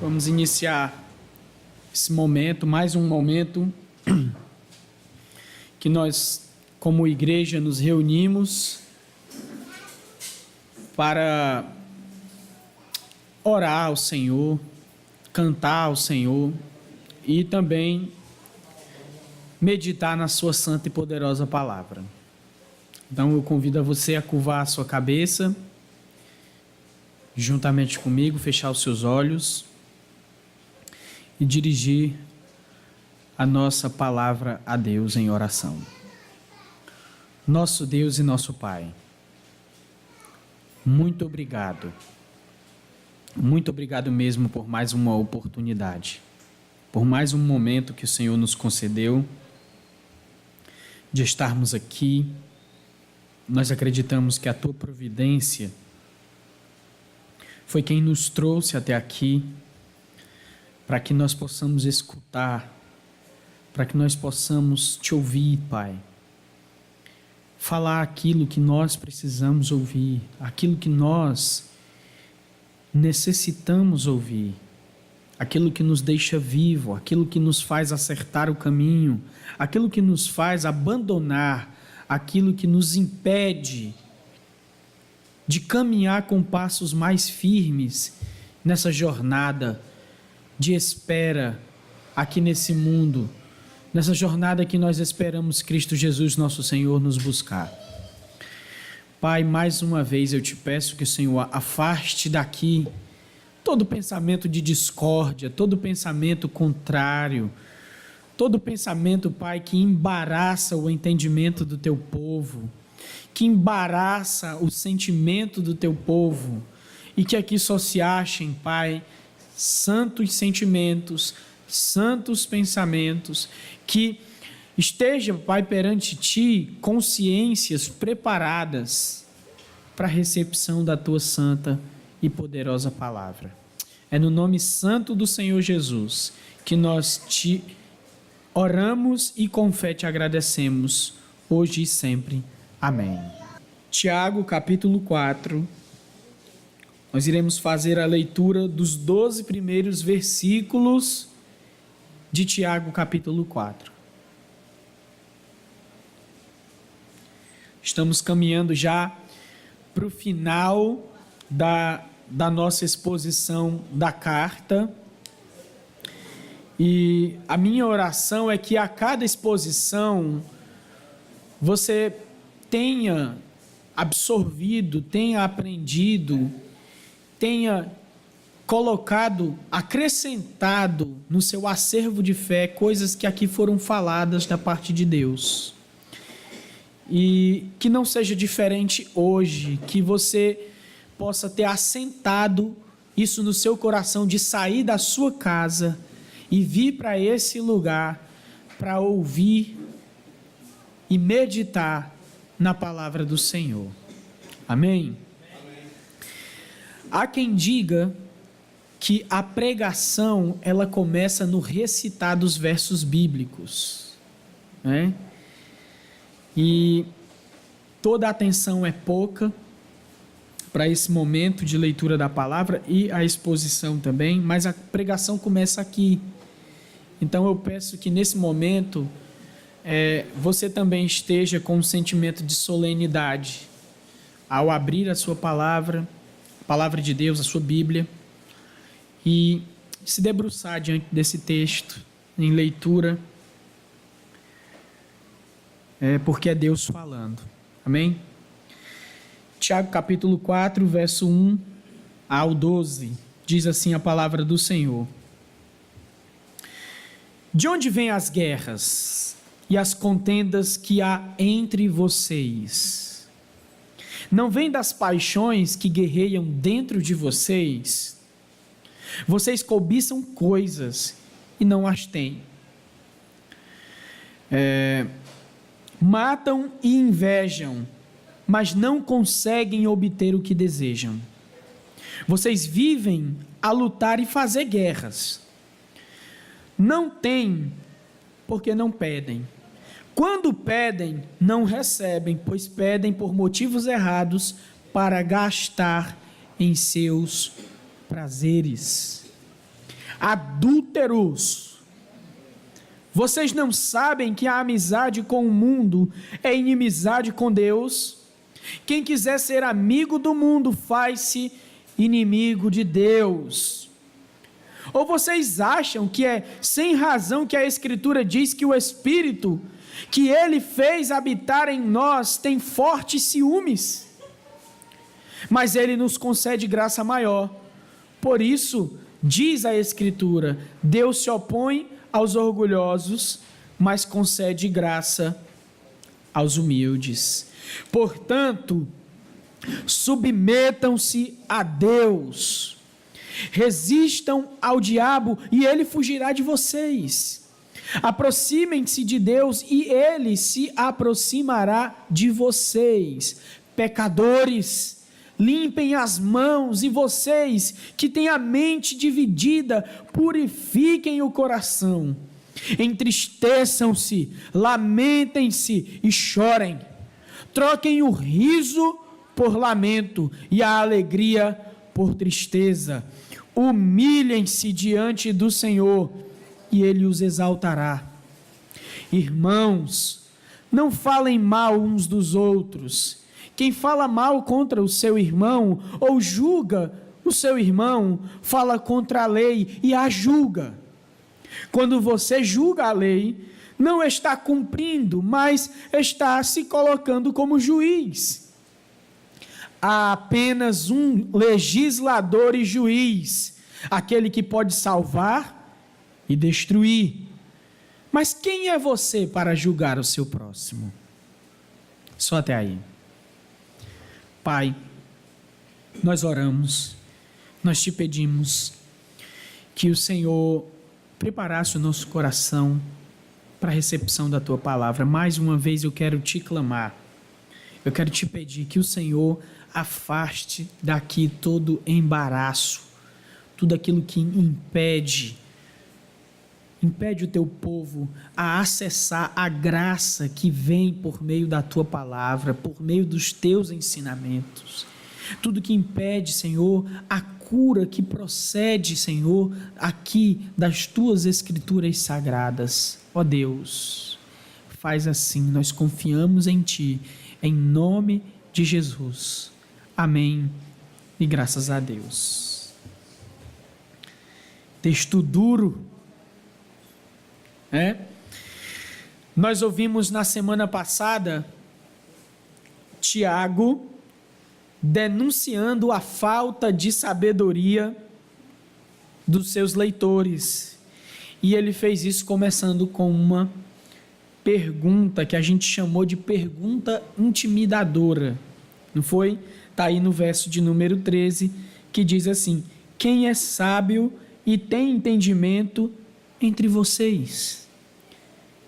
Vamos iniciar esse momento, mais um momento que nós, como igreja, nos reunimos para orar ao Senhor, cantar ao Senhor e também meditar na sua santa e poderosa palavra. Então eu convido a você a curvar a sua cabeça, juntamente comigo, fechar os seus olhos e dirigir a nossa palavra a Deus em oração. Nosso Deus e nosso Pai, muito obrigado. Muito obrigado mesmo por mais uma oportunidade, por mais um momento que o Senhor nos concedeu de estarmos aqui. Nós acreditamos que a Tua providência foi quem nos trouxe até aqui, para que nós possamos escutar, para que nós possamos Te ouvir, Pai. Falar aquilo que nós precisamos ouvir, aquilo que nós necessitamos ouvir, aquilo que nos deixa vivo, aquilo que nos faz acertar o caminho, aquilo que nos faz abandonar, aquilo que nos impede de caminhar com passos mais firmes nessa jornada de espera aqui nesse mundo, nessa jornada que nós esperamos Cristo Jesus, nosso Senhor, nos buscar. Pai, mais uma vez eu te peço que o Senhor afaste daqui todo pensamento de discórdia, todo pensamento contrário, todo pensamento, Pai, que embaraça o entendimento do Teu povo, que embaraça o sentimento do Teu povo, e que aqui só se achem, Pai, santos sentimentos, santos pensamentos, que esteja, Pai, perante Ti consciências preparadas para a recepção da Tua santa e poderosa palavra. É no nome santo do Senhor Jesus que nós Te oramos e com fé Te agradecemos, hoje e sempre. Amém. Tiago, capítulo 4. Nós iremos fazer a leitura dos 12 primeiros versículos de Tiago, capítulo 4. Estamos caminhando já para o final da nossa exposição da carta. E a minha oração é que a cada exposição você tenha absorvido, tenha aprendido, tenha colocado, acrescentado no seu acervo de fé coisas que aqui foram faladas da parte de Deus. E que não seja diferente hoje, que você possa ter assentado isso no seu coração, de sair da sua casa e vir para esse lugar para ouvir e meditar na palavra do Senhor. Amém? Há quem diga que a pregação ela começa no recitar dos versos bíblicos, né? E toda a atenção é pouca para esse momento de leitura da palavra e a exposição também, mas a pregação começa aqui. Então eu peço que nesse momento você também esteja com um sentimento de solenidade ao abrir a sua palavra, a palavra de Deus, a sua Bíblia, e se debruçar diante desse texto em leitura, porque é Deus falando. Amém? Tiago capítulo 4, verso 1 ao 12, diz assim a palavra do Senhor: De onde vêm as guerras e as contendas que há entre vocês? Não vêm das paixões que guerreiam dentro de vocês? Vocês cobiçam coisas e não as têm. Matam e invejam, mas não conseguem obter o que desejam. Vocês vivem a lutar e fazer guerras. Não têm, porque não pedem. Quando pedem, não recebem, pois pedem por motivos errados para gastar em seus prazeres. Adúlteros! Vocês não sabem que a amizade com o mundo é inimizade com Deus? Quem quiser ser amigo do mundo faz-se inimigo de Deus. Ou vocês acham que é sem razão que a Escritura diz que o Espírito que Ele fez habitar em nós tem fortes ciúmes? Mas Ele nos concede graça maior. Por isso, diz a Escritura, Deus se opõe aos orgulhosos, mas concede graça aos humildes. Portanto, submetam-se a Deus, resistam ao diabo e ele fugirá de vocês. Aproximem-se de Deus e ele se aproximará de vocês. Pecadores, limpem as mãos, e vocês que têm a mente dividida, purifiquem o coração. Entristeçam-se, lamentem-se e chorem. Troquem o riso por lamento e a alegria por tristeza. Humilhem-se diante do Senhor e Ele os exaltará. Irmãos, não falem mal uns dos outros. Quem fala mal contra o seu irmão ou julga o seu irmão, fala contra a lei e a julga. Quando você julga a lei, não está cumprindo, mas está se colocando como juiz. Há apenas um legislador e juiz, aquele que pode salvar e destruir. Mas quem é você para julgar o seu próximo? Só até aí. Pai, nós oramos, nós te pedimos que o Senhor preparasse o nosso coração para a recepção da Tua palavra. Mais uma vez eu quero te clamar, eu quero te pedir que o Senhor afaste daqui todo embaraço, tudo aquilo que impede o Teu povo a acessar a graça que vem por meio da Tua palavra, por meio dos Teus ensinamentos. Tudo que impede, Senhor, a cura que procede, Senhor, aqui das Tuas Escrituras sagradas. Ó Deus, faz assim, nós confiamos em Ti, em nome de Jesus. Amém e graças a Deus. Texto duro, Nós ouvimos na semana passada Tiago denunciando a falta de sabedoria dos seus leitores, e ele fez isso começando com uma pergunta que a gente chamou de pergunta intimidadora, não foi? Está aí no verso de número 13, que diz assim: quem é sábio e tem entendimento entre vocês?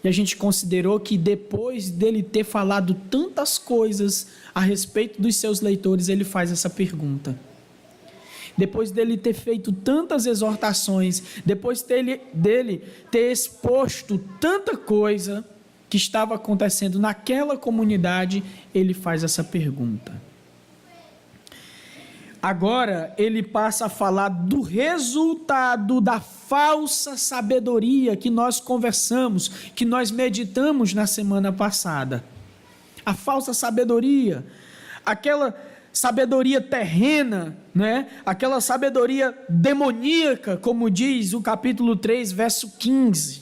E a gente considerou que depois dele ter falado tantas coisas a respeito dos seus leitores, ele faz essa pergunta. Depois dele ter feito tantas exortações, depois dele ter exposto tanta coisa que estava acontecendo naquela comunidade, ele faz essa pergunta. Agora ele passa a falar do resultado da falsa sabedoria que nós conversamos, que nós meditamos na semana passada. A falsa sabedoria, aquela sabedoria terrena, aquela sabedoria demoníaca, como diz o capítulo 3, verso 15.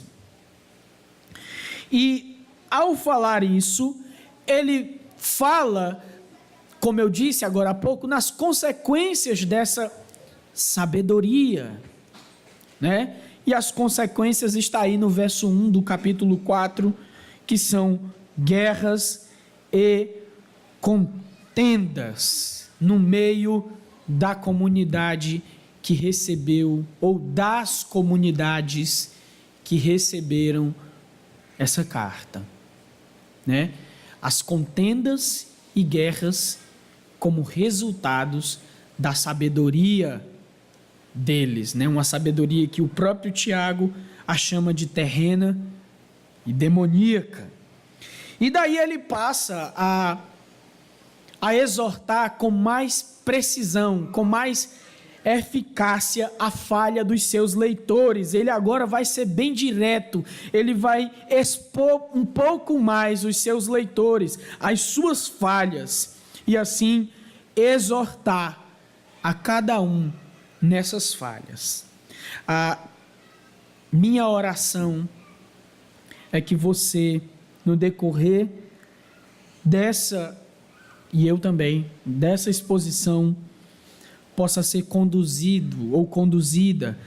E ao falar isso, ele fala, como eu disse agora há pouco, nas consequências dessa sabedoria, E as consequências estão aí no verso 1 do capítulo 4, que são guerras e contendas no meio da comunidade que recebeu, ou das comunidades que receberam essa carta, As contendas e guerras como resultados da sabedoria deles, uma sabedoria que o próprio Tiago a chama de terrena e demoníaca. E daí ele passa a exortar com mais precisão, com mais eficácia à falha dos seus leitores. Ele agora vai ser bem direto, ele vai expor um pouco mais os seus leitores, as suas falhas, e assim exortar a cada um nessas falhas. A minha oração é que você, no decorrer dessa, e eu também, dessa exposição, possa ser conduzido ou conduzida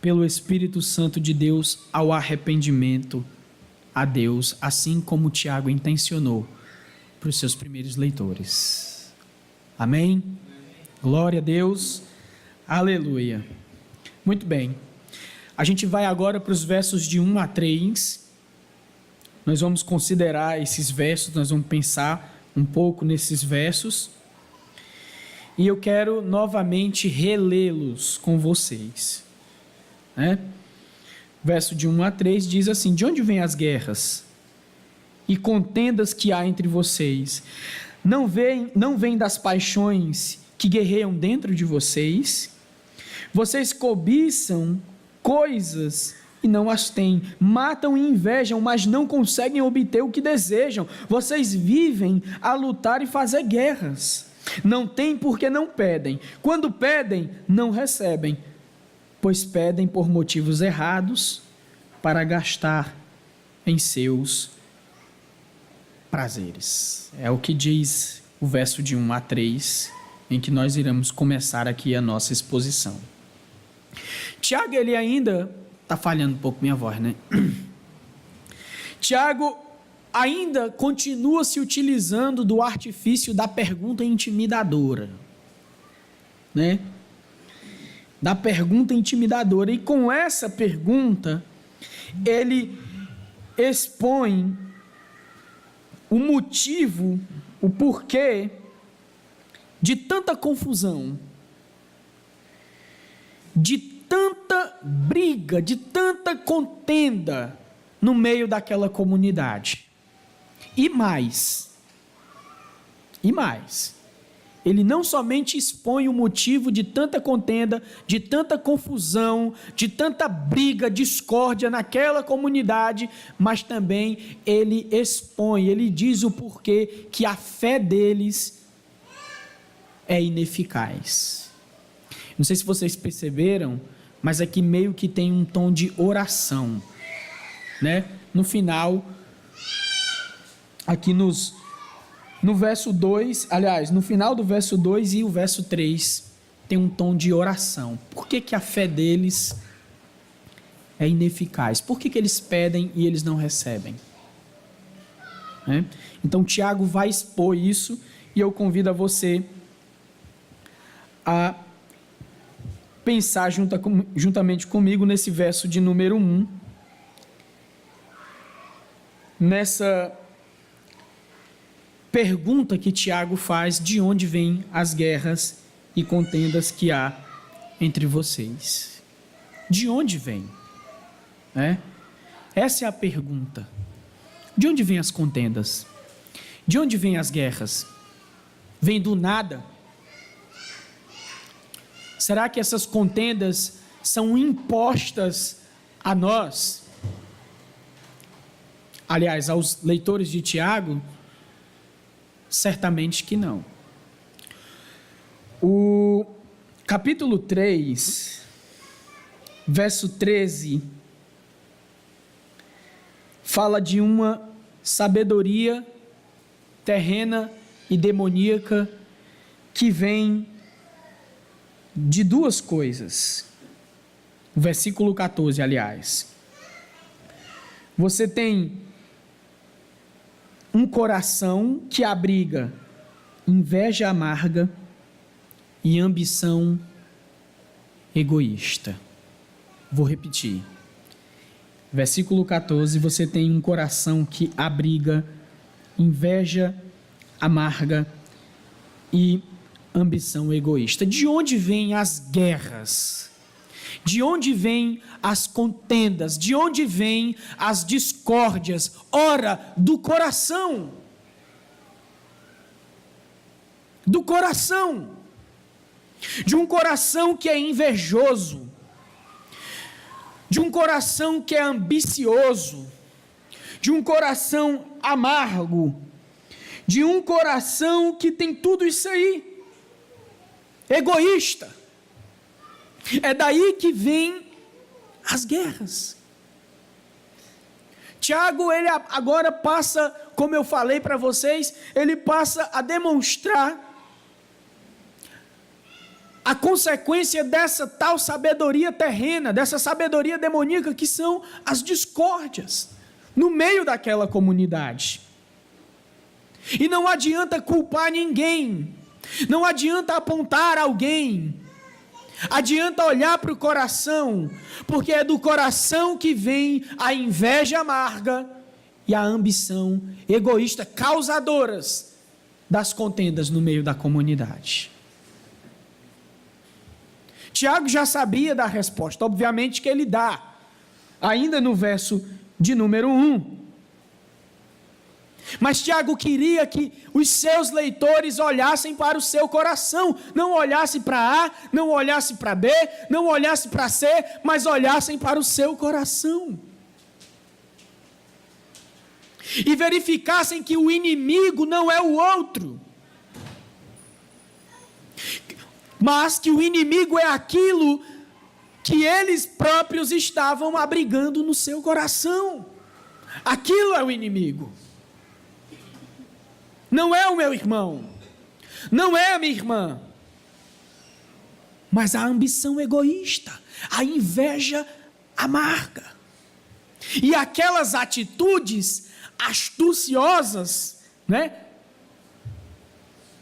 pelo Espírito Santo de Deus ao arrependimento a Deus, assim como Tiago intencionou para os seus primeiros leitores. Amém? Glória a Deus. Aleluia. Muito bem. A gente vai agora para os versos de 1 a 3. Nós vamos considerar esses versos, nós vamos pensar um pouco nesses versos. E eu quero novamente relê-los com vocês. Verso de 1 a 3 diz assim: de onde vêm as guerras e contendas que há entre vocês? Não vêm das paixões que guerreiam dentro de vocês? Vocês cobiçam coisas e não as têm, matam e invejam, mas não conseguem obter o que desejam. Vocês vivem a lutar e fazer guerras. Não têm porque não pedem. Quando pedem, não recebem, pois pedem por motivos errados para gastar em seus prazeres. É o que diz o verso de 1 a 3, em que nós iremos começar aqui a nossa exposição. Tiago, ele ainda está falhando um pouco minha voz, né? Tiago ainda continua se utilizando do artifício da pergunta intimidadora, né? Da pergunta intimidadora. E com essa pergunta, ele expõe o motivo, o porquê de tanta confusão, de tanta briga, de tanta contenda no meio daquela comunidade. E mais, ele não somente expõe o motivo de tanta contenda, de tanta confusão, de tanta briga, discórdia naquela comunidade, mas também ele expõe, ele diz o porquê que a fé deles é ineficaz. Não sei se vocês perceberam, mas aqui meio que tem um tom de oração, né? No final, aqui no verso 2, aliás, no final do verso 2 e o verso 3, tem um tom de oração. Por que que a fé deles é ineficaz? Por que que eles pedem e eles não recebem? Então, Tiago vai expor isso, e eu convido a você a pensar juntamente comigo nesse verso de número 1, nessa pergunta que Tiago faz: de onde vêm as guerras e contendas que há entre vocês? De onde vêm? Essa é a pergunta. De onde vêm as contendas? De onde vêm as guerras? Vem do nada? Será que essas contendas são impostas a nós? Aliás, aos leitores de Tiago, certamente que não. O capítulo 3, verso 13, fala de uma sabedoria terrena e demoníaca que vem de duas coisas. O versículo 14, aliás. Você tem um coração que abriga inveja amarga e ambição egoísta. Vou repetir. Versículo 14, você tem um coração que abriga inveja amarga e ambição egoísta. De onde vêm as guerras? De onde vêm as contendas? De onde vêm as discórdias? Ora, do coração. Do coração. de um coração que é invejoso, de um coração que é ambicioso, de um coração amargo, de um coração que tem tudo isso aí, egoísta. É daí que vem as guerras. Tiago, ele agora passa, como eu falei para vocês, ele passa a demonstrar a consequência dessa tal sabedoria terrena, dessa sabedoria demoníaca, que são as discórdias no meio daquela comunidade. E não adianta culpar ninguém, não adianta apontar alguém, adianta olhar para o coração, porque é do coração que vem a inveja amarga e a ambição egoísta, causadoras das contendas no meio da comunidade. Tiago já sabia da resposta, obviamente que ele dá, ainda no verso de número 1. Mas Tiago queria que os seus leitores olhassem para o seu coração, não olhassem para A, não olhassem para B, não olhassem para C, mas olhassem para o seu coração. E verificassem que o inimigo não é o outro, mas que o inimigo é aquilo que eles próprios estavam abrigando no seu coração. Aquilo é o inimigo. Não é o meu irmão, não é a minha irmã, mas a ambição egoísta, a inveja amarga, e aquelas atitudes astuciosas, né?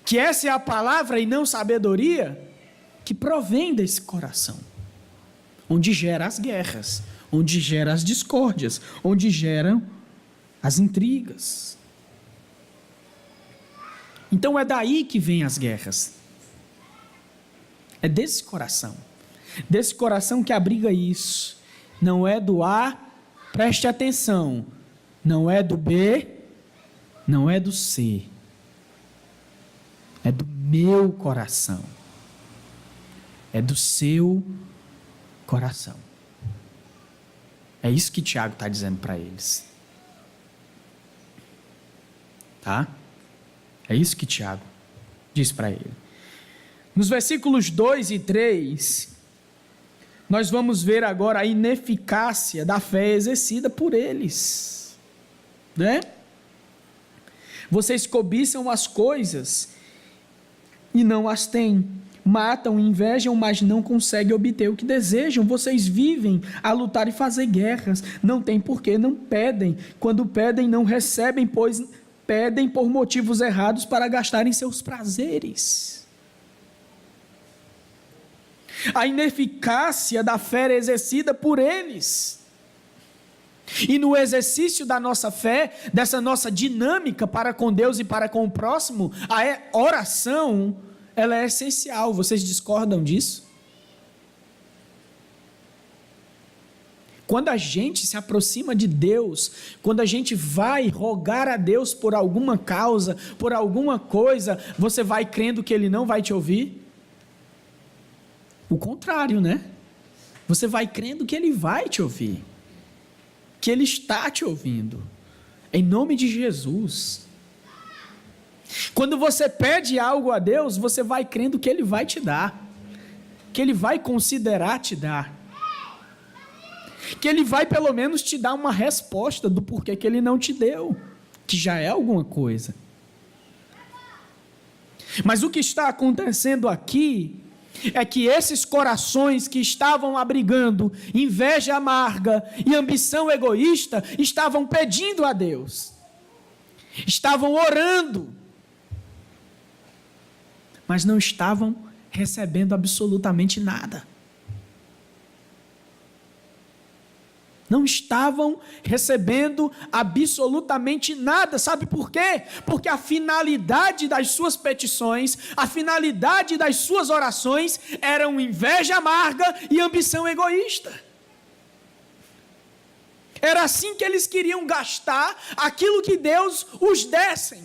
Que essa é a palavra e não sabedoria, que provém desse coração, onde gera as guerras, onde gera as discórdias, onde geram as intrigas. Então é daí que vêm as guerras. É desse coração que abriga isso. Não é do A, preste atenção, não é do B, não é do C. É do meu coração. É do seu coração. É isso que Tiago está dizendo para eles. Tá? É isso que Tiago diz para ele. Nos versículos 2 e 3, nós vamos ver agora a ineficácia da fé exercida por eles. Né? Vocês cobiçam as coisas e não as têm. Matam, invejam, mas não conseguem obter o que desejam. Vocês vivem a lutar e fazer guerras. Não tem porquê, não pedem. Quando pedem, não recebem, pois pedem por motivos errados para gastarem seus prazeres. A ineficácia da fé é exercida por eles. E no exercício da nossa fé, dessa nossa dinâmica para com Deus e para com o próximo, a oração, ela é essencial. Vocês discordam disso? Quando a gente se aproxima de Deus, quando a gente vai rogar a Deus por alguma causa, por alguma coisa, você vai crendo que Ele não vai te ouvir? O contrário, né? Você vai crendo que Ele vai te ouvir, que Ele está te ouvindo, em nome de Jesus. Quando você pede algo a Deus, você vai crendo que Ele vai te dar, que Ele vai considerar te dar, que Ele vai pelo menos te dar uma resposta do porquê que Ele não te deu, que já é alguma coisa. Mas o que está acontecendo aqui é que esses corações que estavam abrigando inveja amarga e ambição egoísta, estavam pedindo a Deus, estavam orando, mas não estavam recebendo absolutamente nada. Não estavam recebendo absolutamente nada. Sabe por quê? Porque a finalidade das suas petições, a finalidade das suas orações eram inveja amarga e ambição egoísta. Era assim que eles queriam gastar aquilo que Deus os desse.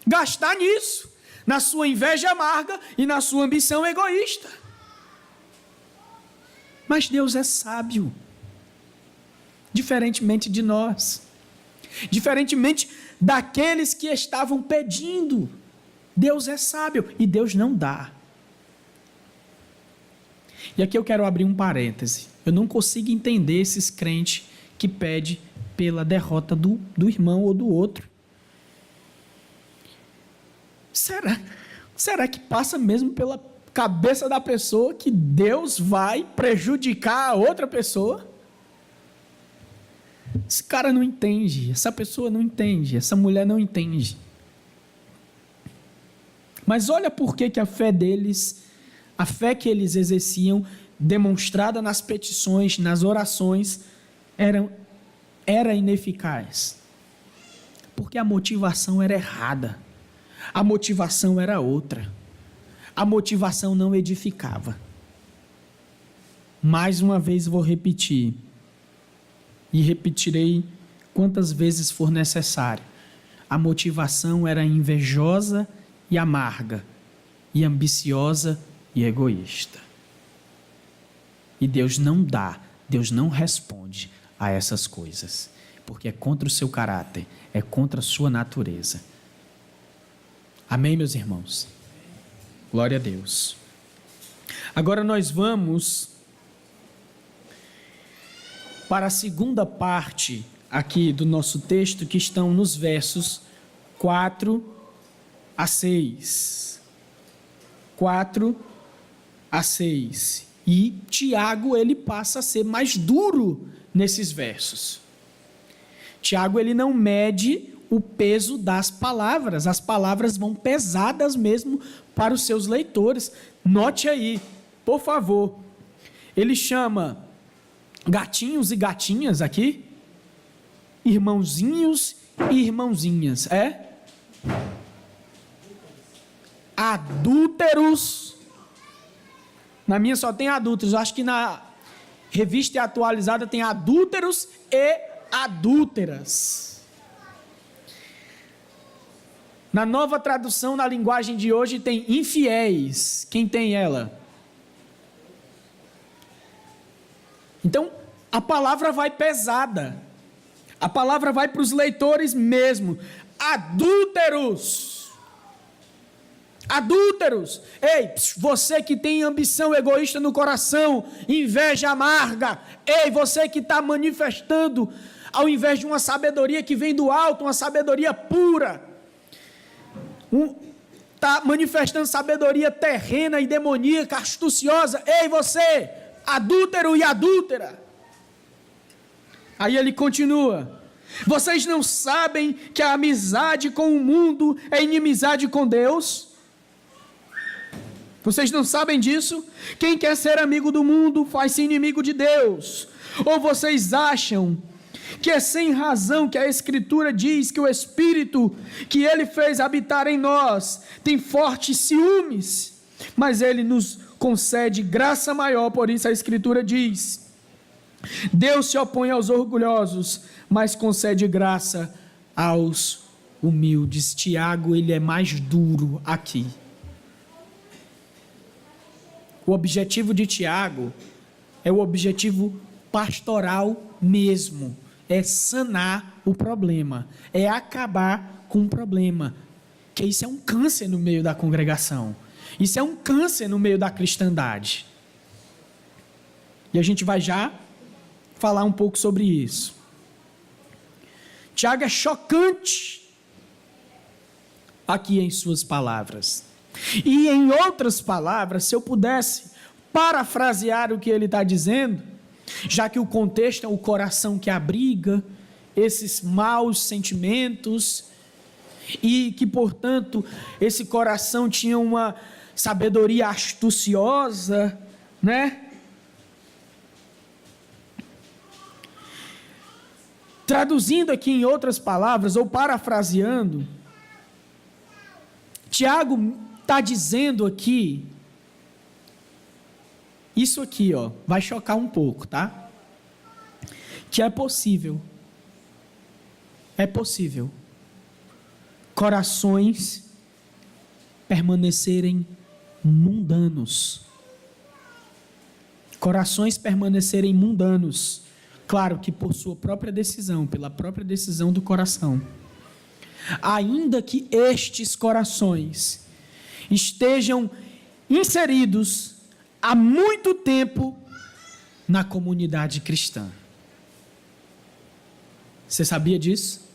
Gastar nisso. na sua inveja amarga e na sua ambição egoísta. Mas Deus é sábio, diferentemente de nós, diferentemente daqueles que estavam pedindo. Deus é sábio e Deus não dá. E aqui eu quero abrir um parêntese. Eu não consigo entender esses crentes que pedem pela derrota do irmão ou do outro. Será que passa mesmo pela cabeça da pessoa que Deus vai prejudicar a outra pessoa? Esse cara não entende, essa pessoa não entende, essa mulher não entende. Mas olha por que a fé deles, a fé que eles exerciam, demonstrada nas petições, nas orações, era ineficaz. Porque a motivação era errada. A motivação era outra. A motivação não edificava. Mais uma vez vou repetir. E repetirei quantas vezes for necessário. A motivação era invejosa e amarga, e ambiciosa e egoísta. E Deus não dá, Deus não responde a essas coisas, porque é contra o seu caráter, é contra a sua natureza. Amém, meus irmãos? Glória a Deus. Agora nós vamos para a segunda parte aqui do nosso texto, que estão nos versos 4 a 6. 4 a 6. E Tiago, ele passa a ser mais duro nesses versos. Tiago, ele não mede o peso das palavras. As palavras vão pesadas mesmo para os seus leitores. Note aí, por favor. Ele chama gatinhos e gatinhas aqui, irmãozinhos e irmãozinhas, adúlteros. Na minha só tem adúlteros, eu acho que na revista atualizada tem adúlteros e adúlteras. Na nova tradução, na linguagem de hoje, tem infiéis. Quem tem ela? Então, a palavra vai pesada. A palavra vai para os leitores mesmo. Adúlteros. Adúlteros. Ei, você que tem ambição egoísta no coração, inveja amarga. Ei, você que está manifestando, ao invés de uma sabedoria que vem do alto, uma sabedoria pura, está manifestando sabedoria terrena e demoníaca, astuciosa. Ei, você, adúltero e adúltera. Aí ele continua: vocês não sabem que a amizade com o mundo é inimizade com Deus? Vocês não sabem disso? Quem quer ser amigo do mundo faz-se inimigo de Deus. Ou vocês acham que é sem razão que a Escritura diz que o Espírito que Ele fez habitar em nós tem fortes ciúmes? Mas Ele nos concede graça maior, por isso a Escritura diz: Deus se opõe aos orgulhosos, mas concede graça aos humildes. Tiago, ele é mais duro aqui. O objetivo de Tiago é o objetivo pastoral mesmo, é sanar o problema, é acabar com o problema, que isso é um câncer no meio da congregação, isso é um câncer no meio da cristandade. E a gente vai já falar um pouco sobre isso. Tiago é chocante aqui em suas palavras. E em outras palavras, se eu pudesse parafrasear o que ele está dizendo, já que o contexto é o coração que abriga esses maus sentimentos, e que, portanto, esse coração tinha uma sabedoria astuciosa, né? Traduzindo aqui em outras palavras, ou parafraseando, Tiago está dizendo aqui, isso aqui, vai chocar um pouco, tá? Que é possível corações permanecerem mundanos. Corações permanecerem mundanos. Claro que por sua própria decisão, pela própria decisão do coração. Ainda que estes corações estejam inseridos há muito tempo na comunidade cristã. Você sabia disso?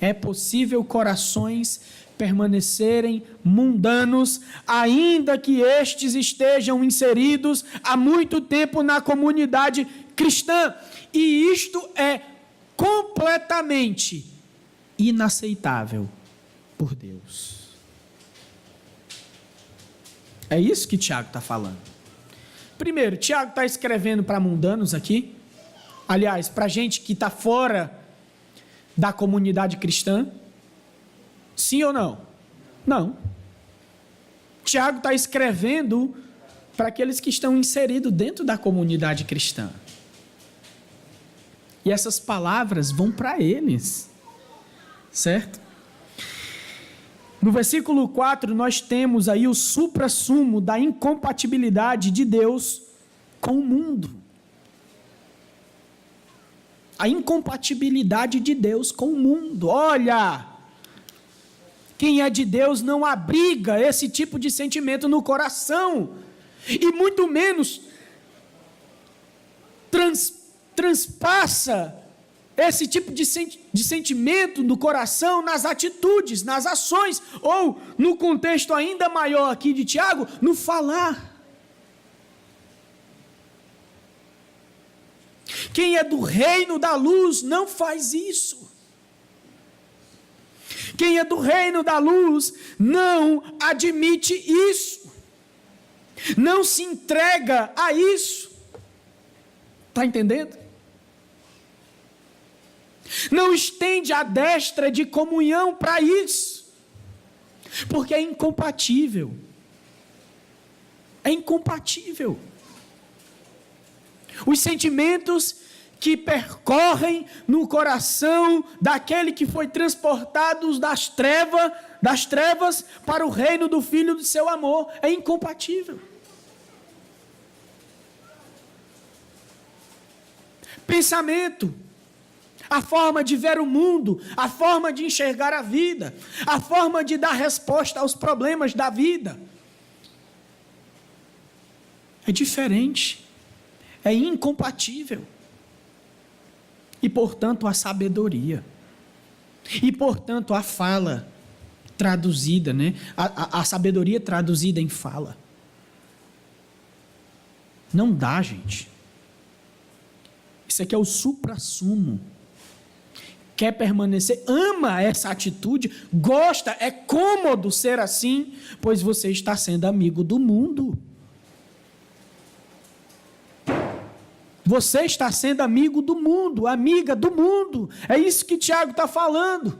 É possível corações permanecerem mundanos, ainda que estes estejam inseridos há muito tempo na comunidade cristã. E isto é completamente inaceitável por Deus. É isso que Tiago está falando. Primeiro, Tiago está escrevendo para mundanos aqui. Aliás, para gente que está fora da comunidade cristã. Sim ou não? Não. Tiago está escrevendo para aqueles que estão inseridos dentro da comunidade cristã. E essas palavras vão para eles. Certo? No versículo 4, nós temos aí o suprassumo da incompatibilidade de Deus com o mundo. A incompatibilidade de Deus com o mundo. Olha, quem é de Deus não abriga esse tipo de sentimento no coração, e muito menos transpassa esse tipo de sentimento do coração nas atitudes, nas ações, ou no contexto ainda maior aqui de Tiago, no falar. Quem é do reino da luz não faz isso. Quem é do reino da luz não admite isso. Não se entrega a isso. Está entendendo? Não estende a destra de comunhão para isso. Porque é incompatível. É incompatível. Os sentimentos que percorrem no coração daquele que foi transportado das trevas para o reino do Filho do seu amor, é incompatível. Pensamento, a forma de ver o mundo, a forma de enxergar a vida, a forma de dar resposta aos problemas da vida, é diferente. É incompatível. E, portanto, a sabedoria. E, portanto, a fala traduzida, né? A sabedoria traduzida em fala. Não dá, gente. Isso aqui é o suprassumo. Quer permanecer, ama essa atitude, gosta, é cômodo ser assim, pois você está sendo amigo do mundo. Você está sendo amigo do mundo, amiga do mundo. É isso que Tiago está falando.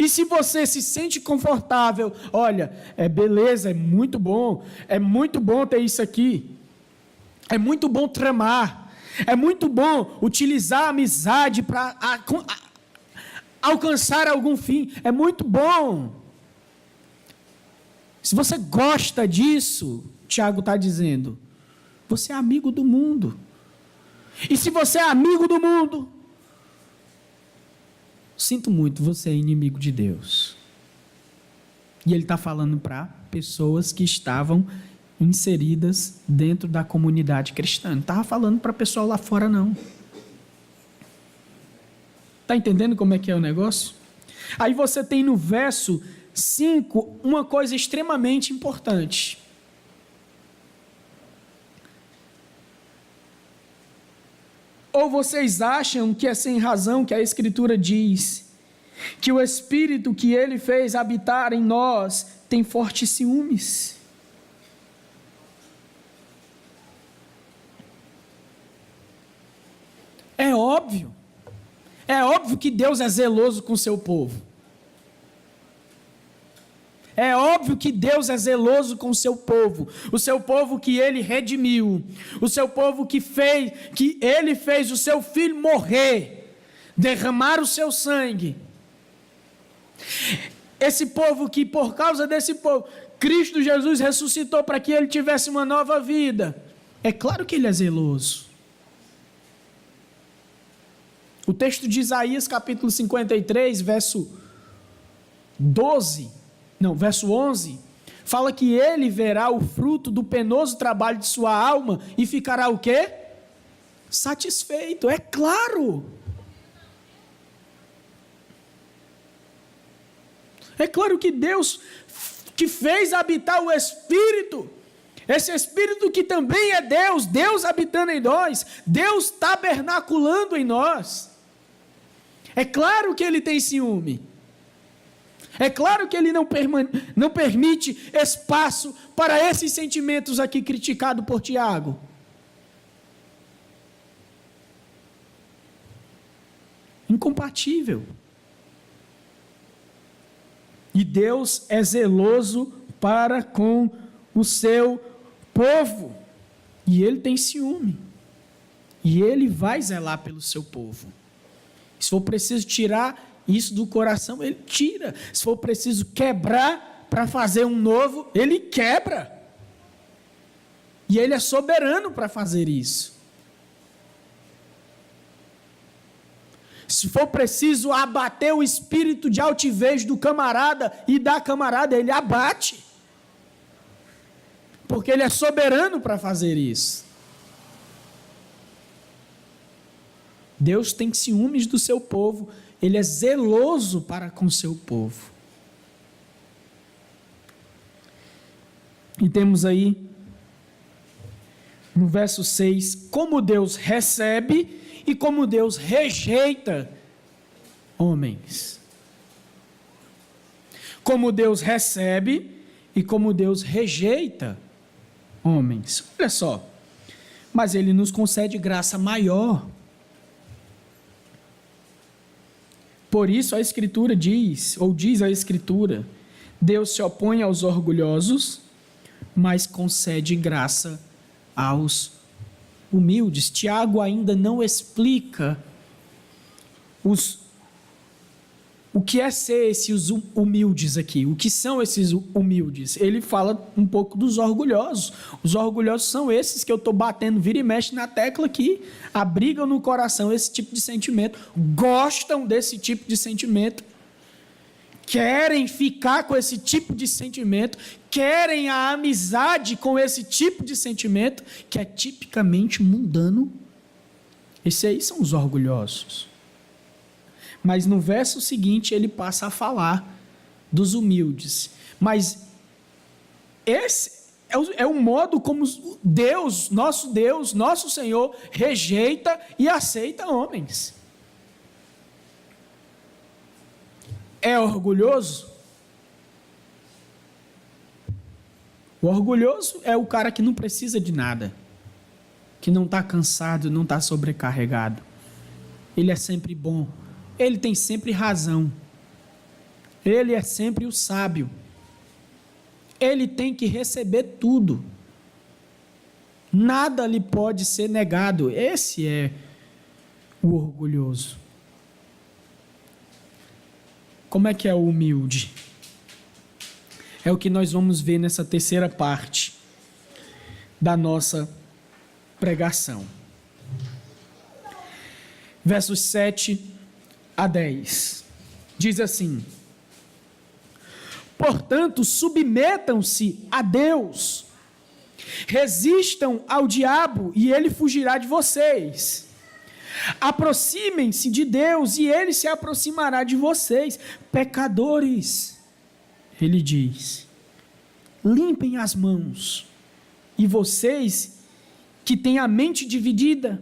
E se você se sente confortável, olha, beleza, é muito bom ter isso aqui. É muito bom tramar. É muito bom utilizar a amizade para alcançar algum fim. É muito bom. Se você gosta disso, Tiago está dizendo, você é amigo do mundo. E se você é amigo do mundo, sinto muito, você é inimigo de Deus. E ele está falando para pessoas que estavam inseridas dentro da comunidade cristã. Não estava falando para pessoal lá fora, não. Está entendendo como é que é o negócio? Aí você tem no verso 5 uma coisa extremamente importante. Ou vocês acham que é sem razão que a Escritura diz que o Espírito que Ele fez habitar em nós tem fortes ciúmes? É óbvio que Deus é zeloso com o seu povo. É óbvio que Deus é zeloso com o seu povo que Ele redimiu, o seu povo que Ele fez o seu Filho morrer, derramar o seu sangue. esse povo que, por causa desse povo, Cristo Jesus ressuscitou para que ele tivesse uma nova vida. É claro que ele é zeloso. O texto de Isaías, capítulo 53, verso 11, fala que ele verá o fruto do penoso trabalho de sua alma e ficará o quê? Satisfeito, é claro. É claro que Deus que fez habitar o Espírito, esse Espírito que também é Deus, Deus habitando em nós, Deus tabernaculando em nós. É claro que ele tem ciúme. É claro que ele não permite espaço para esses sentimentos aqui criticados por Tiago. Incompatível. E Deus é zeloso para com o seu povo. E ele tem ciúme. E ele vai zelar pelo seu povo. Se for preciso tirar isso do coração, ele tira. Se for preciso quebrar para fazer um novo, ele quebra. E ele é soberano para fazer isso. Se for preciso abater o espírito de altivez do camarada e da camarada, ele abate. Porque ele é soberano para fazer isso. Deus tem ciúmes do seu povo. Ele é zeloso para com o seu povo. E temos aí, no verso 6, como Deus recebe e como Deus rejeita homens. Como Deus recebe e como Deus rejeita homens. Olha só, mas Ele nos concede graça maior. Por isso a Escritura diz a Escritura, Deus se opõe aos orgulhosos, mas concede graça aos humildes. Tiago ainda não explica o que é ser esses humildes aqui, o que são esses humildes. Ele fala um pouco dos orgulhosos. Os orgulhosos são esses que eu estou batendo, vira e mexe na tecla aqui, abrigam no coração esse tipo de sentimento, gostam desse tipo de sentimento, querem ficar com esse tipo de sentimento, querem a amizade com esse tipo de sentimento, que é tipicamente mundano. Esses aí são os orgulhosos. Mas no verso seguinte ele passa a falar dos humildes. Mas esse é o modo como Deus, nosso Senhor, rejeita e aceita homens. É orgulhoso? O orgulhoso é o cara que não precisa de nada, que não está cansado, não está sobrecarregado. Ele é sempre bom. Ele tem sempre razão. Ele é sempre o sábio. Ele tem que receber tudo. Nada lhe pode ser negado. Esse é o orgulhoso. Como é que é o humilde? É o que nós vamos ver nessa terceira parte da nossa pregação. Versos 7 a 10. Diz assim: portanto, submetam-se a Deus, resistam ao diabo e ele fugirá de vocês. Aproximem-se de Deus e ele se aproximará de vocês. Pecadores, ele diz, limpem as mãos. E vocês que têm a mente dividida,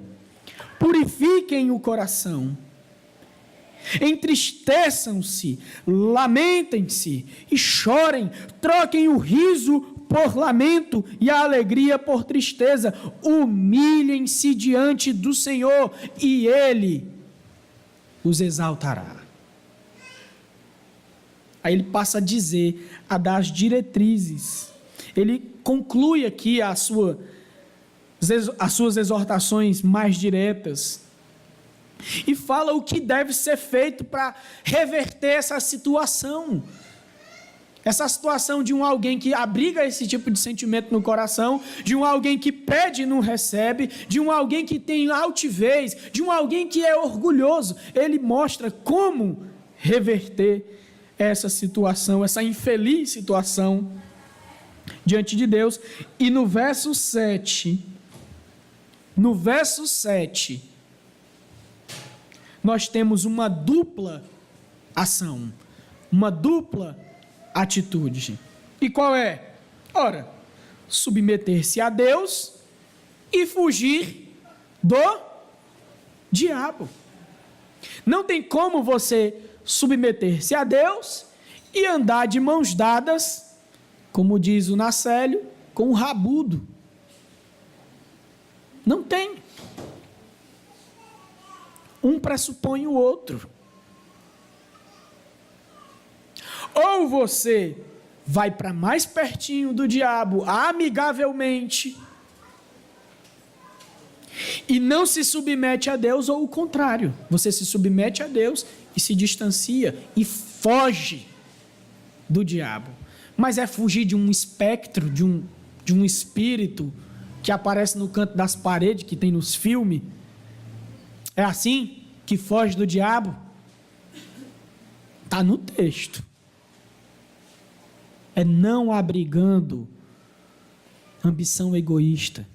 purifiquem o coração. Entristeçam-se, lamentem-se e chorem, troquem o riso por lamento e a alegria por tristeza, humilhem-se diante do Senhor e Ele os exaltará. Aí ele passa a dizer, a dar as diretrizes. Ele conclui aqui as suas exortações mais diretas. E fala o que deve ser feito para reverter essa situação. Essa situação de um alguém que abriga esse tipo de sentimento no coração, de um alguém que pede e não recebe, de um alguém que tem altivez, de um alguém que é orgulhoso, ele mostra como reverter essa situação, essa infeliz situação diante de Deus. E no verso 7, nós temos uma dupla ação, uma dupla atitude. E qual é? Ora, submeter-se a Deus e fugir do diabo. Não tem como você submeter-se a Deus e andar de mãos dadas, como diz o Nacélio, com o rabudo. Não tem. Um pressupõe o outro. Ou você vai para mais pertinho do diabo amigavelmente e não se submete a Deus, ou o contrário, você se submete a Deus e se distancia e foge do diabo. Mas é fugir de um espectro, de um espírito que aparece no canto das paredes, que tem nos filmes. É assim que foge do diabo? Está no texto. É não abrigando ambição egoísta,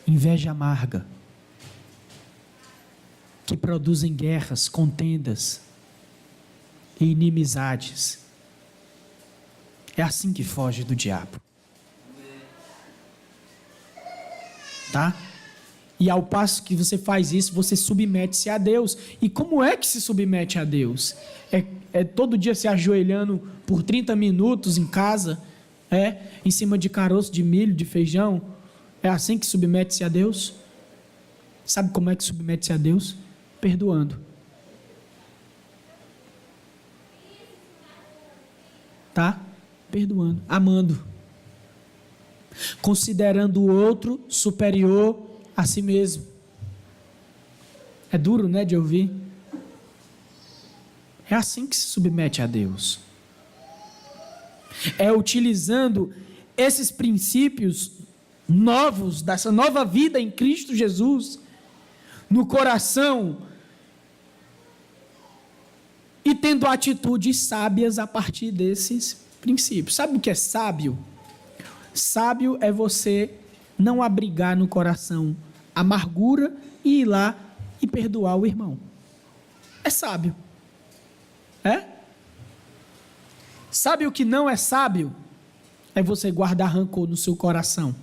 inveja amarga, que produzem guerras, contendas e inimizades. É assim que foge do diabo. Tá? E ao passo que você faz isso, você submete-se a Deus. E como é que se submete a Deus? É todo dia se ajoelhando por 30 minutos em casa, em cima de caroço de milho, de feijão? É assim que submete-se a Deus? Sabe como é que submete-se a Deus? Perdoando. Tá? Perdoando, amando. Considerando o outro superior a si mesmo. É duro, né, de ouvir? É assim que se submete a Deus. É utilizando esses princípios novos, dessa nova vida em Cristo Jesus, no coração, e tendo atitudes sábias a partir desses princípios. Sabe o que é sábio? Sábio é você não abrigar no coração amargura e ir lá e perdoar o irmão. É sábio. Sabe o que não é sábio? É você guardar rancor no seu coração.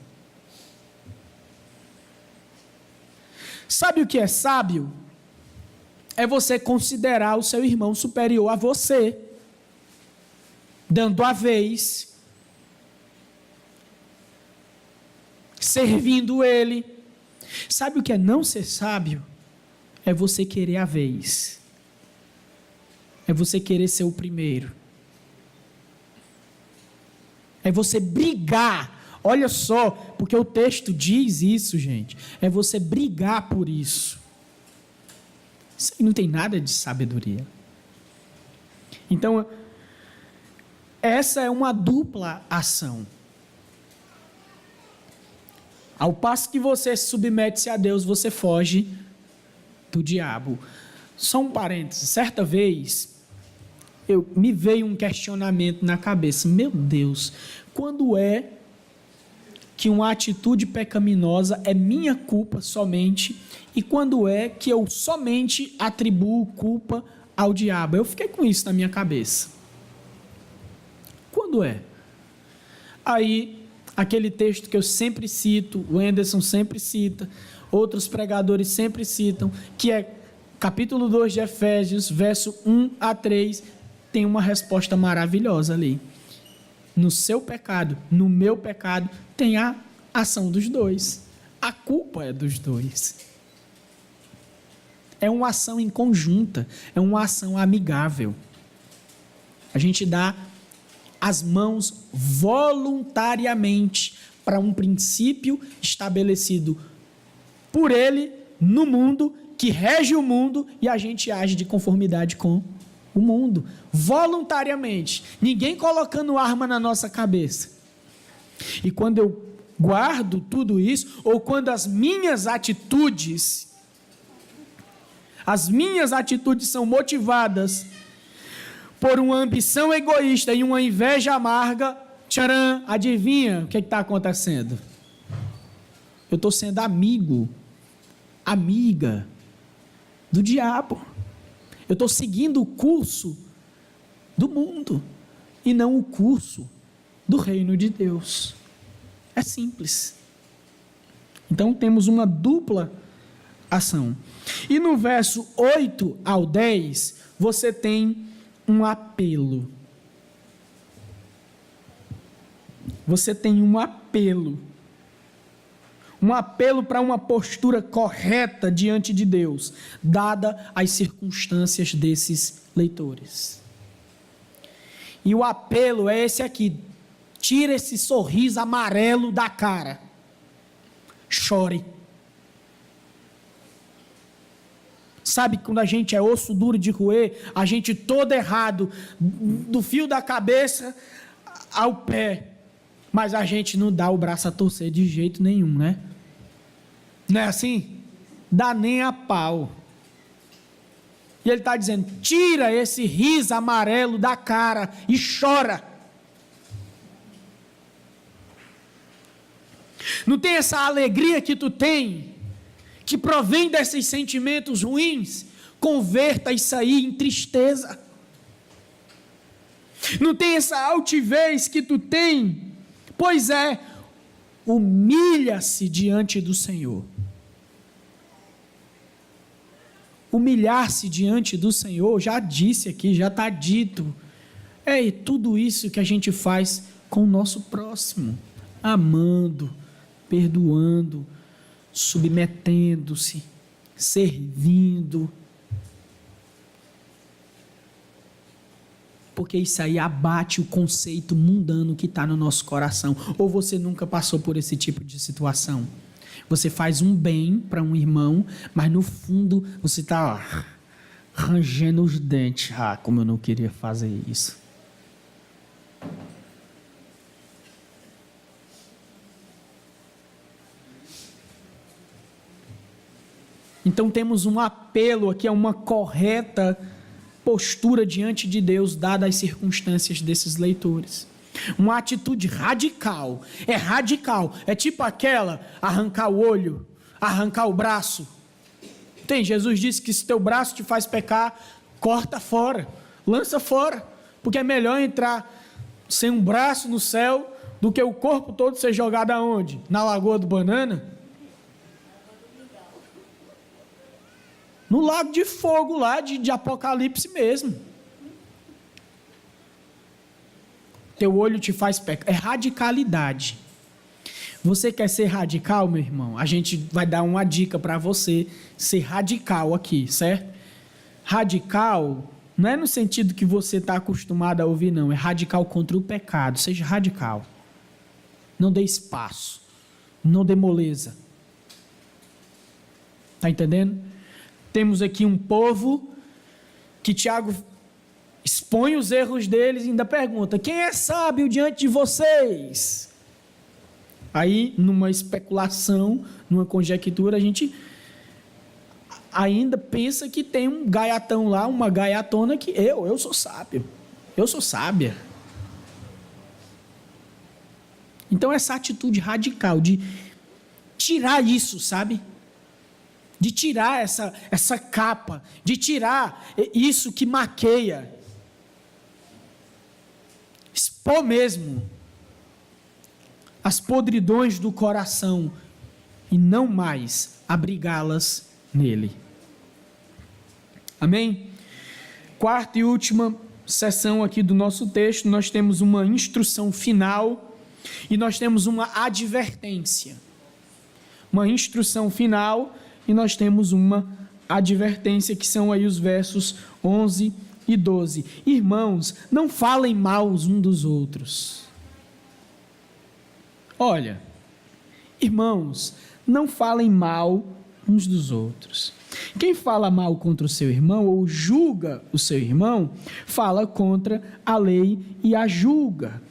Sabe o que é sábio? É você considerar o seu irmão superior a você, dando a vez, servindo ele. Sabe o que é não ser sábio? É você querer a vez. É você querer ser o primeiro. É você brigar. Olha só, porque o texto diz isso, gente. É você brigar por isso. Isso aí não tem nada de sabedoria. Então, essa é uma dupla ação. Ao passo que você submete-se a Deus, você foge do diabo. Só um parênteses. Certa vez, me veio um questionamento na cabeça. Meu Deus, quando é que uma atitude pecaminosa é minha culpa somente, e quando é que eu somente atribuo culpa ao diabo? Eu fiquei com isso na minha cabeça. Quando é? Aí, aquele texto que eu sempre cito, o Anderson sempre cita, outros pregadores sempre citam, que é capítulo 2 de Efésios, verso 1 a 3, tem uma resposta maravilhosa ali. No seu pecado, no meu pecado, tem a ação dos dois. A culpa é dos dois. É uma ação em conjunta, é uma ação amigável. A gente dá as mãos voluntariamente para um princípio estabelecido por ele no mundo, que rege o mundo, e a gente age de conformidade com O mundo, voluntariamente, ninguém colocando arma na nossa cabeça. E quando eu guardo tudo isso, ou quando as minhas atitudes são motivadas por uma ambição egoísta e uma inveja amarga, tcharam, adivinha o que está acontecendo? Eu estou sendo amiga do diabo. Eu estou seguindo o curso do mundo e não o curso do reino de Deus. É simples. Então temos uma dupla ação. E no verso 8 ao 10, você tem um apelo. Você tem um apelo. Um apelo para uma postura correta diante de Deus, dada as circunstâncias desses leitores. E o apelo é esse aqui: tira esse sorriso amarelo da cara, chore. Sabe quando a gente é osso duro de roer, a gente todo errado, do fio da cabeça ao pé, mas a gente não dá o braço a torcer de jeito nenhum, né? Não é assim? Dá nem a pau. E ele está dizendo: tira esse riso amarelo da cara e chora. Não tem essa alegria que tu tem, que provém desses sentimentos ruins? Converta isso aí em tristeza. Não tem essa altivez que tu tem? Pois é, humilha-se diante do Senhor. Humilhar-se diante do Senhor, já disse aqui, já está dito. É tudo isso que a gente faz com o nosso próximo, amando, perdoando, submetendo-se, servindo. Porque isso aí abate o conceito mundano que está no nosso coração. Ou você nunca passou por esse tipo de situação? Você faz um bem para um irmão, mas no fundo você está rangendo os dentes. Ah, como eu não queria fazer isso. Então temos um apelo aqui a uma correta postura diante de Deus, dadas as circunstâncias desses leitores. Uma atitude radical, é tipo aquela, arrancar o olho, arrancar o braço. Jesus disse que se teu braço te faz pecar, corta fora, lança fora, porque é melhor entrar sem um braço no céu, do que o corpo todo ser jogado aonde? Na Lagoa do Banana? No lago de fogo lá, de Apocalipse mesmo. Teu olho te faz pecar. É radicalidade. Você quer ser radical, meu irmão? A gente vai dar uma dica para você ser radical aqui, certo? Radical não é no sentido que você está acostumado a ouvir, não. É radical contra o pecado. Seja radical. Não dê espaço. Não dê moleza. Está entendendo? Temos aqui um povo que Tiago expõe os erros deles e ainda pergunta: quem é sábio diante de vocês? Aí, numa especulação, numa conjectura, a gente ainda pensa que tem um gaiatão lá, uma gaiatona que eu sou sábio, eu sou sábia. Então essa atitude radical de tirar isso, sabe? De tirar essa capa, de tirar isso que maqueia, expor mesmo as podridões do coração e não mais abrigá-las nele. Amém? Quarta e última seção aqui do nosso texto, nós temos uma instrução final e nós temos uma advertência. Uma instrução final e nós temos uma advertência, que são aí os versos 11 e 12. Irmãos, não falem mal uns dos outros. Olha, irmãos, não falem mal uns dos outros. Quem fala mal contra o seu irmão ou julga o seu irmão, fala contra a lei e a julga.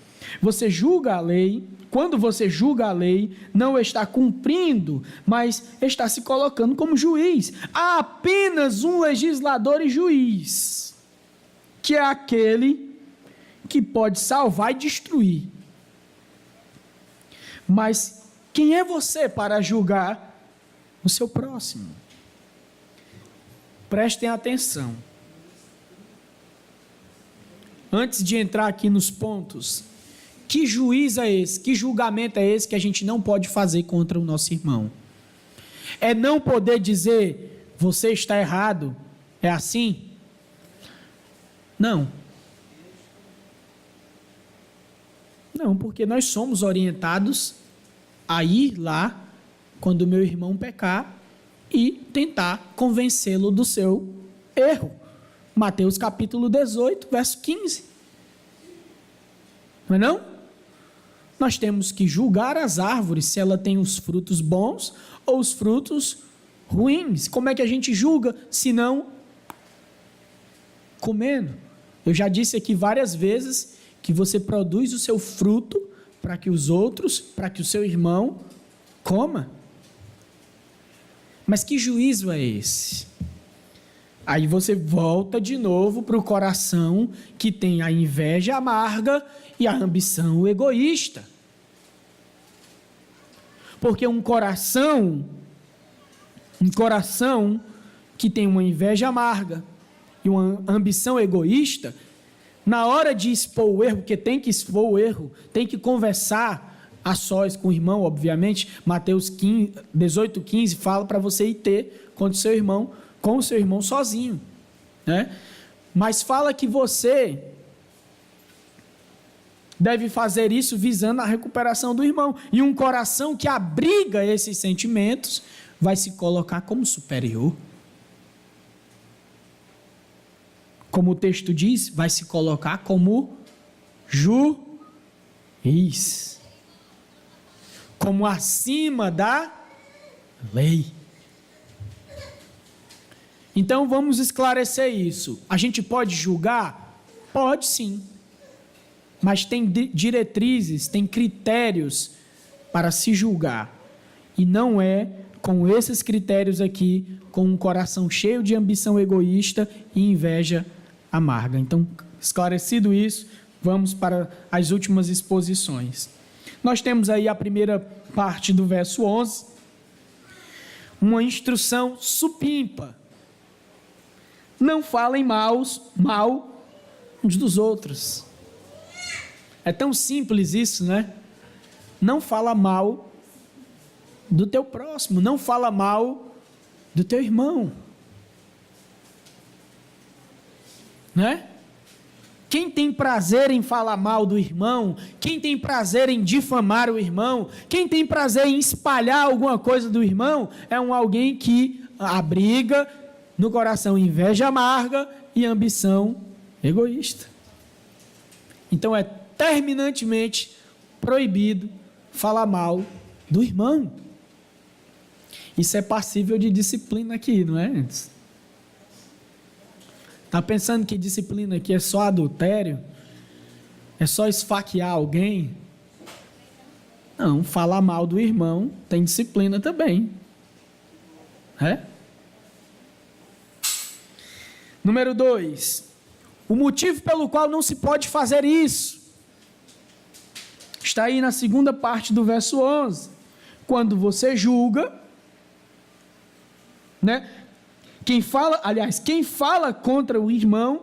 Você julga a lei, quando você julga a lei, não está cumprindo, mas está se colocando como juiz. Há apenas um legislador e juiz, que é aquele que pode salvar e destruir. Mas quem é você para julgar o seu próximo? Prestem atenção. Antes de entrar aqui nos pontos, que juiz é esse? Que julgamento é esse que a gente não pode fazer contra o nosso irmão? É não poder dizer, você está errado, é assim? Não. Não, porque nós somos orientados a ir lá quando o meu irmão pecar e tentar convencê-lo do seu erro. Mateus capítulo 18, verso 15. Não é não? Nós temos que julgar as árvores, se ela tem os frutos bons ou os frutos ruins. Como é que a gente julga, se não comendo? Eu já disse aqui várias vezes que você produz o seu fruto para que os outros, para que o seu irmão coma. Mas que juízo é esse? Aí você volta de novo para o coração que tem a inveja amarga e a ambição egoísta. Porque um coração que tem uma inveja amarga e uma ambição egoísta, na hora de expor o erro, porque tem que expor o erro, tem que conversar a sós com o irmão, obviamente. Mateus 18:15 fala para você ir ter com o seu irmão sozinho, né? Mas fala que você deve fazer isso visando a recuperação do irmão. E um coração que abriga esses sentimentos vai se colocar como superior. Como o texto diz, vai se colocar como juiz, como acima da lei. Então vamos esclarecer isso. A gente pode julgar? Pode sim. Mas tem diretrizes, tem critérios para se julgar. E não é com esses critérios aqui, com um coração cheio de ambição egoísta e inveja amarga. Então, esclarecido isso, vamos para as últimas exposições. Nós temos aí a primeira parte do verso 11, uma instrução supimpa. Não falem mal uns dos outros. É tão simples isso, né? Não fala mal do teu próximo, não fala mal do teu irmão. Né? Quem tem prazer em falar mal do irmão, quem tem prazer em difamar o irmão, quem tem prazer em espalhar alguma coisa do irmão, é alguém que abriga no coração inveja amarga e ambição egoísta. Então é terminantemente proibido falar mal do irmão. Isso é passível de disciplina aqui, não é? Está pensando que disciplina aqui é só adultério? É só esfaquear alguém? Não, falar mal do irmão tem disciplina também. É? Número 2. O motivo pelo qual não se pode fazer isso está aí na segunda parte do verso 11. Quando você julga, né? Quem fala contra o irmão,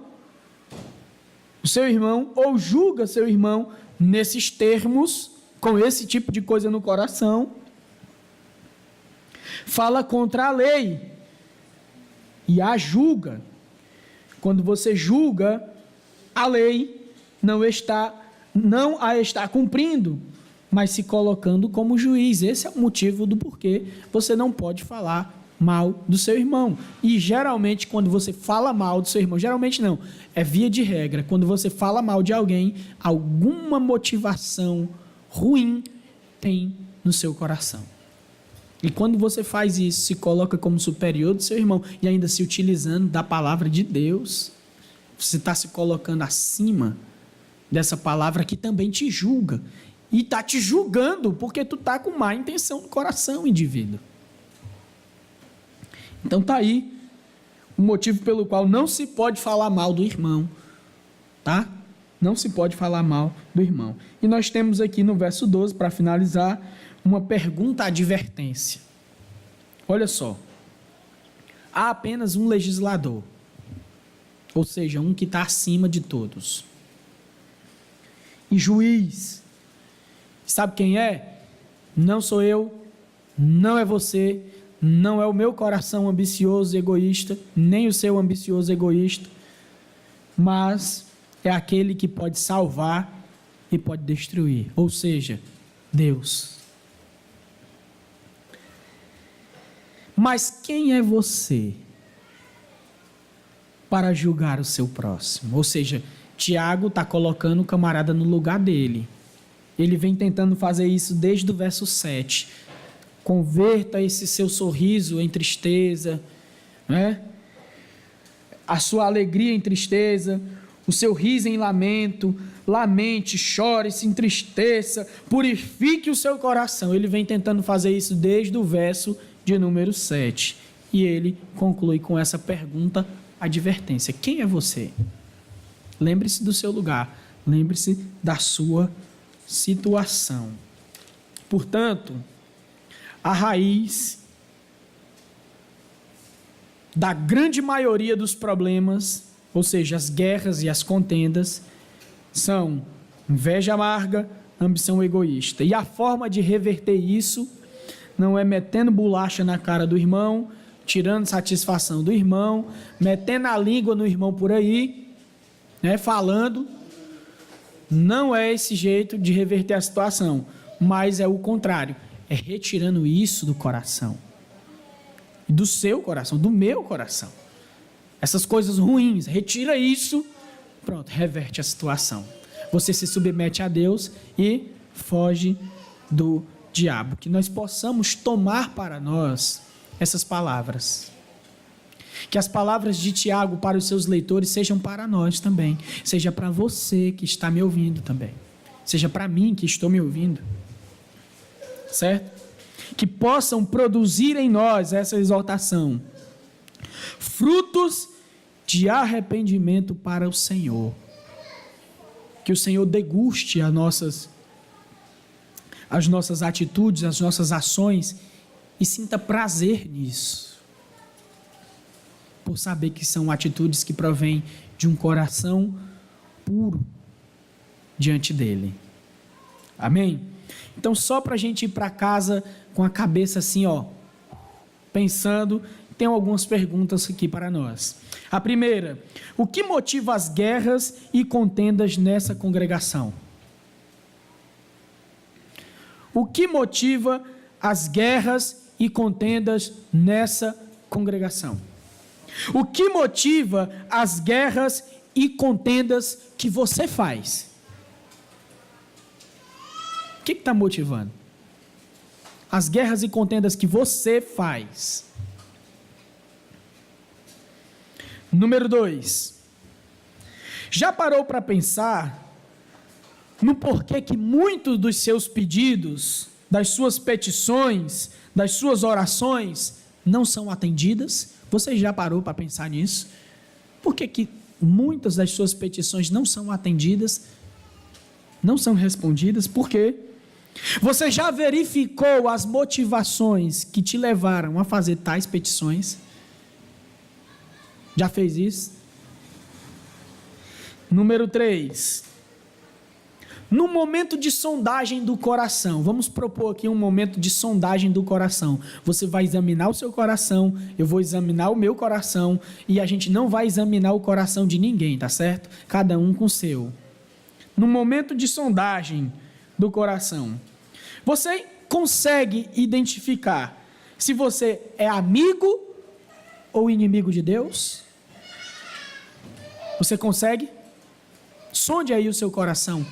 o seu irmão, ou julga seu irmão nesses termos, com esse tipo de coisa no coração, fala contra a lei e a julga. Quando você julga, a lei não a está cumprindo, mas se colocando como juiz. Esse é o motivo do porquê você não pode falar mal do seu irmão. E geralmente quando você fala mal do seu irmão, geralmente não, é via de regra, quando você fala mal de alguém, alguma motivação ruim tem no seu coração. E quando você faz isso, se coloca como superior do seu irmão e ainda se utilizando da palavra de Deus, você está se colocando acima dessa palavra que também te julga. E está te julgando porque tu está com má intenção no coração, indivíduo. Então está aí o motivo pelo qual não se pode falar mal do irmão. Tá? Não se pode falar mal do irmão. E nós temos aqui no verso 12, para finalizar, uma pergunta advertência. Olha só. Há apenas um legislador. Ou seja, um que está acima de todos. E juiz. Sabe quem é? Não sou eu, não é você, não é o meu coração ambicioso e egoísta, nem o seu ambicioso e egoísta, mas é aquele que pode salvar e pode destruir, ou seja, Deus. Mas quem é você para julgar o seu próximo? Ou seja, Tiago está colocando o camarada no lugar dele. Ele vem tentando fazer isso desde o verso 7. Converta esse seu sorriso em tristeza, né? A sua alegria em tristeza, o seu riso em lamento. Lamente, chore, se entristeça, purifique o seu coração. Ele vem tentando fazer isso desde o verso de número 7. E ele conclui com essa pergunta, advertência. Quem é você? Lembre-se do seu lugar. Lembre-se da sua situação. Portanto, a raiz da grande maioria dos problemas, ou seja, as guerras e as contendas, são inveja amarga, ambição egoísta. E a forma de reverter isso não é metendo bolacha na cara do irmão, tirando satisfação do irmão, metendo a língua no irmão por aí, né, falando. Não é esse jeito de reverter a situação, mas é o contrário, é retirando isso do coração, do seu coração, do meu coração. Essas coisas ruins, retira isso, pronto, reverte a situação. Você se submete a Deus e foge do diabo. Que nós possamos tomar para nós essas palavras. Que as palavras de Tiago para os seus leitores sejam para nós também. Seja para você que está me ouvindo também. Seja para mim que estou me ouvindo. Certo? Que possam produzir em nós essa exortação. Frutos de arrependimento para o Senhor. Que o Senhor deguste as nossas atitudes, as nossas ações e sinta prazer nisso. Por saber que são atitudes que provêm de um coração puro diante dele. Amém? Então, só para a gente ir para casa com a cabeça assim, ó, pensando, tem algumas perguntas aqui para nós. A primeira, o que motiva as guerras e contendas nessa congregação? O que motiva as guerras e contendas nessa congregação? O que motiva as guerras e contendas que você faz? O que está motivando? As guerras e contendas que você faz. Número 2. Já parou para pensar no porquê que muitos dos seus pedidos, das suas petições, das suas orações não são atendidas? Você já parou para pensar nisso? Por que muitas das suas petições não são atendidas? Não são respondidas? Por quê? Você já verificou as motivações que te levaram a fazer tais petições? Já fez isso? Número 3. No momento de sondagem do coração, vamos propor aqui um momento de sondagem do coração. Você vai examinar o seu coração, eu vou examinar o meu coração, e a gente não vai examinar o coração de ninguém, tá certo? Cada um com o seu. No momento de sondagem do coração, você consegue identificar se você é amigo ou inimigo de Deus? Você consegue? Sonde aí o seu coração.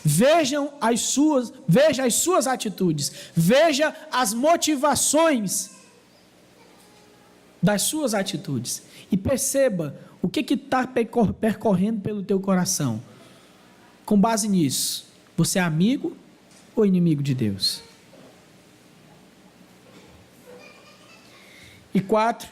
veja as suas atitudes, veja as motivações das suas atitudes e perceba o que está percorrendo pelo teu coração. Com base nisso, você é amigo ou inimigo de Deus? E 4,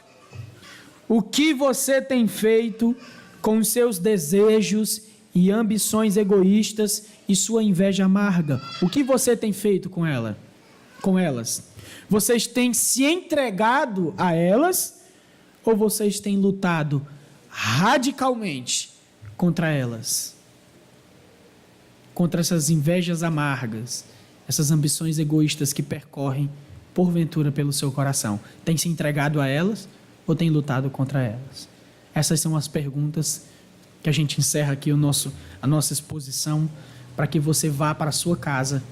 o que você tem feito com os seus desejos e ambições egoístas e sua inveja amarga? O que você tem feito com elas? Vocês têm se entregado a elas ou vocês têm lutado radicalmente contra elas? Contra essas invejas amargas, essas ambições egoístas que percorrem porventura pelo seu coração. Tem se entregado a elas ou tem lutado contra elas? Essas são as perguntas que a gente encerra aqui a nossa exposição, para que você vá para a sua casa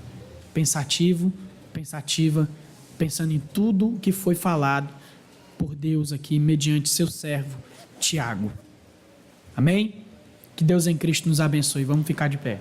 pensativo, pensativa, pensando em tudo o que foi falado por Deus aqui, mediante seu servo, Tiago. Amém? Que Deus em Cristo nos abençoe. Vamos ficar de pé.